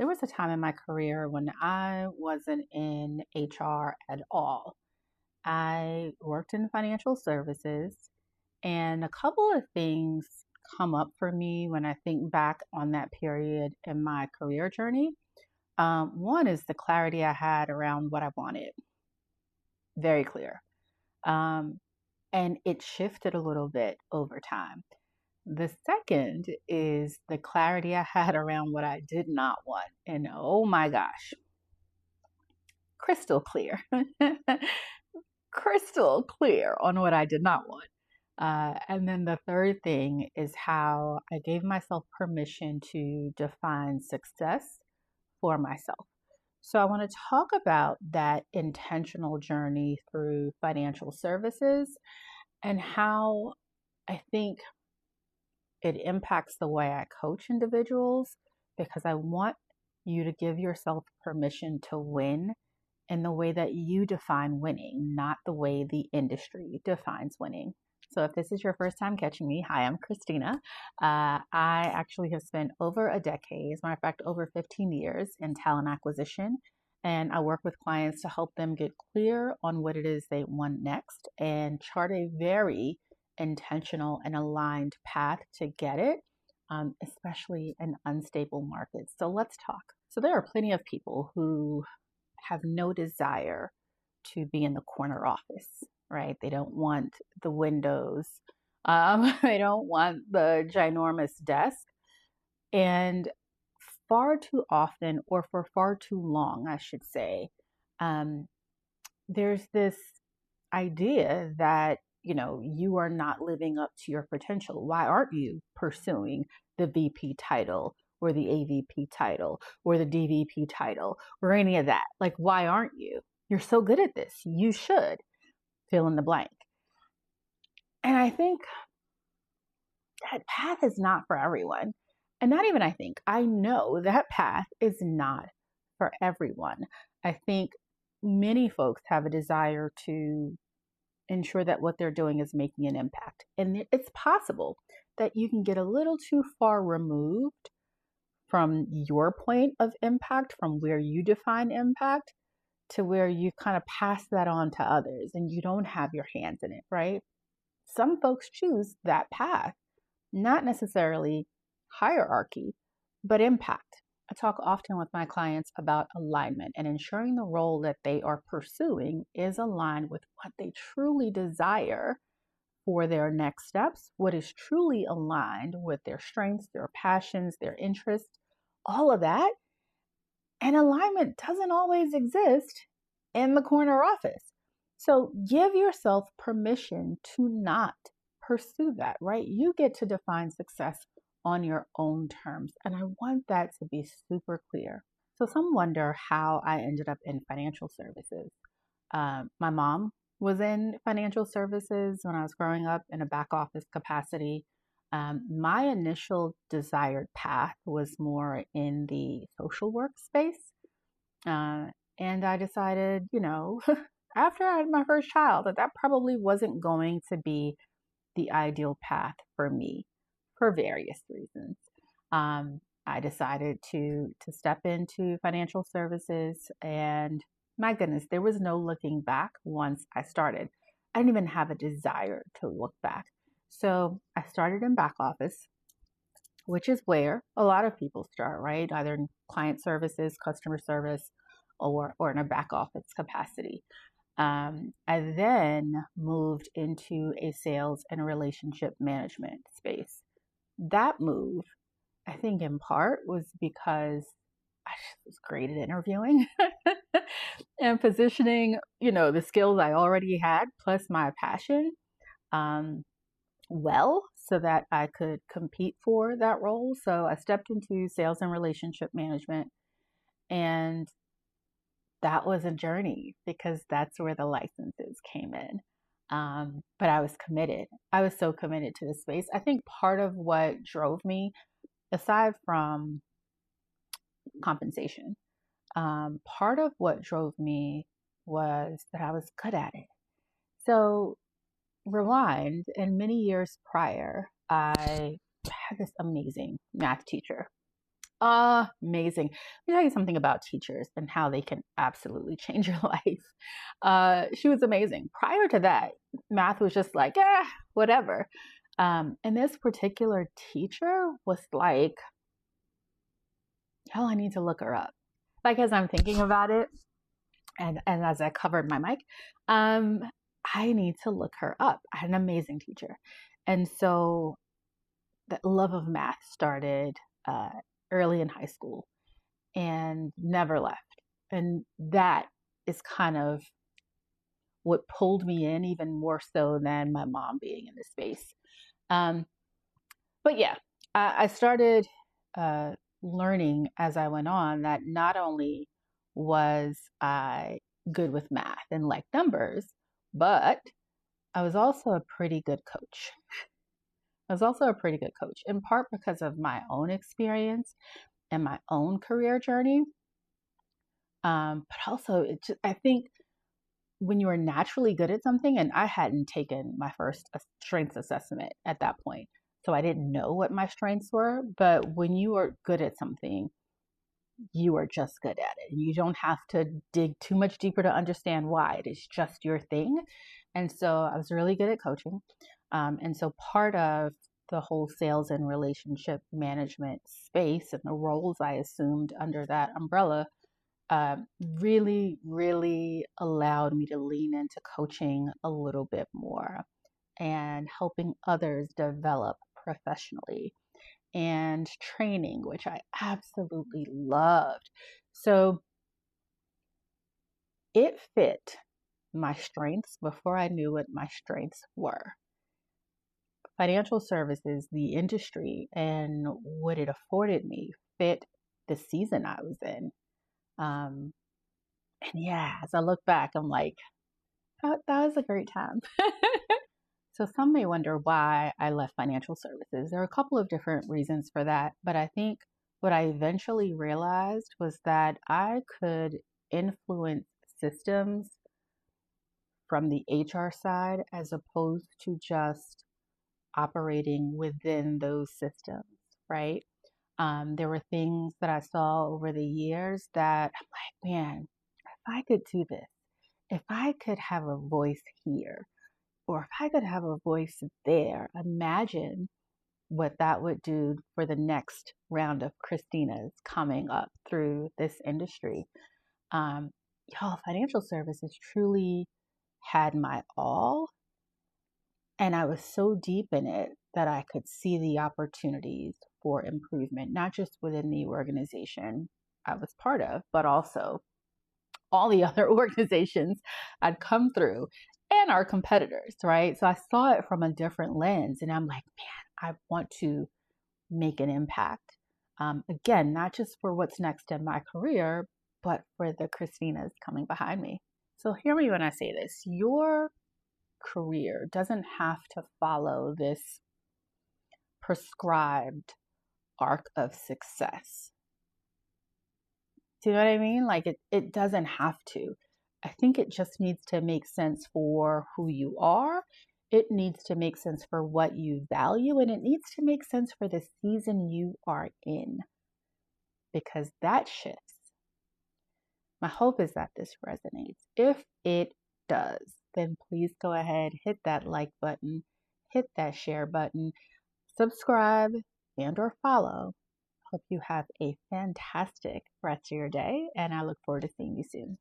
There was a time in my career when I wasn't in HR at all. I worked in financial services, and a couple of things come up for me when I think back on that period in my career journey. One is the clarity I had around what I wanted, very clear. Um, and it shifted a little bit over time. The second is the clarity I had around what I did not want. And oh my gosh, crystal clear, crystal clear on what I did not want. And then the third thing is how I gave myself permission to define success for myself. So I want to talk about that intentional journey through financial services and how I think it impacts the way I coach individuals because I want you to give yourself permission to win in the way that you define winning, not the way the industry defines winning. So, if this is your first time catching me, hi, I'm Christina. I actually have spent over a decade, as a matter of fact, over 15 years in talent acquisition. And I work with clients to help them get clear on what it is they want next and chart a very intentional and aligned path to get it, especially in unstable markets. So, let's talk. So, there are plenty of people who have no desire to be in the corner office, right? They don't want the windows. They don't want the ginormous desk. And far too often, or for far too long, I should say, um, there's this idea that, you are not living up to your potential. Why aren't you pursuing the VP title or the AVP title or the DVP title or any of that? Like, why aren't you? You're so good at this. You should fill in the blank. And I think that path is not for everyone. And not even I know that path is not for everyone. I think many folks have a desire to ensure that what they're doing is making an impact. And it's possible that you can get a little too far removed from your point of impact, from where you define impact, to where you kind of pass that on to others and you don't have your hands in it, right? Some folks choose that path, not necessarily hierarchy, but impact. I talk often with my clients about alignment and ensuring the role that they are pursuing is aligned with what they truly desire for their next steps, what is truly aligned with their strengths, their passions, their interests, all of that. And alignment doesn't always exist in the corner office. So give yourself permission to not pursue that, right? You get to define success on your own terms. And I want that to be super clear. So some wonder how I ended up in financial services. My mom was in financial services when I was growing up in a back office capacity. My initial desired path was more in the social work space. And I decided, after I had my first child, that probably wasn't going to be the ideal path for me for various reasons. I decided to step into financial services, and my goodness, there was no looking back once I started. I didn't even have a desire to look back. So I started in back office, which is where a lot of people start, right? Either in client services, customer service, or in a back office capacity. I then moved into a sales and relationship management space. That move, I think in part, was because I just was great at interviewing and positioning, the skills I already had plus my passion well so that I could compete for that role. So I stepped into sales and relationship management, and that was a journey because that's where the licenses came in. But I was committed. I was so committed to the space. I think part of what drove me, aside from compensation, part of what drove me was that I was good at it. So rewind, and many years prior, I had this amazing math teacher. Amazing. Let me tell you something about teachers and how they can absolutely change your life. She was amazing. Prior to that, math was just like, whatever. And this particular teacher was like, hell, I need to look her up. Like as I'm thinking about it, and as I covered my mic, um, I need to look her up. I had an amazing teacher, and so the love of math started uh, early in high school and never left. And that is kind of what pulled me in even more so than my mom being in the space. Um, but yeah, I started uh, learning as I went on that not only was I good with math and like numbers, but I was also a pretty good coach. I was also a pretty good coach, in part because of my own experience and my own career journey. But also, I think when you are naturally good at something, and I hadn't taken my first strengths assessment at that point, so I didn't know what my strengths were. But when you are good at something, you are just good at it. You don't have to dig too much deeper to understand why. It is just your thing. And so I was really good at coaching. And so part of the whole sales and relationship management space and the roles I assumed under that umbrella really, really allowed me to lean into coaching a little bit more and helping others develop professionally and training, which I absolutely loved. So it fit my strengths before I knew what my strengths were. Financial services, the industry, and what it afforded me fit the season I was in. Um, and yeah, as I look back, I'm like, that was a great time. So some may wonder why I left financial services. There are a couple of different reasons for that, but I think what I eventually realized was that I could influence systems from the HR side as opposed to just operating within those systems, right? There were things that I saw over the years that I'm like, man, if I could do this, if I could have a voice here, or if I could have a voice there, imagine what that would do for the next round of Christinas coming up through this industry. Um, y'all, financial services truly had my all. And I was so deep in it that I could see the opportunities for improvement, not just within the organization I was part of, but also all the other organizations I'd come through and our competitors, right? So I saw it from a different lens and I'm like, man, I want to make an impact. Again, not just for what's next in my career, but for the Christinas coming behind me. So hear me when I say this. Your career doesn't have to follow this prescribed arc of success. Do you know what I mean? Like it doesn't have to. I think it just needs to make sense for who you are. It needs to make sense for what you value, and it needs to make sense for the season you are in because that shifts. My hope is that this resonates. If it does, then please go ahead, hit that like button, hit that share button, subscribe, and or follow. Hope you have a fantastic rest of your day, and I look forward to seeing you soon.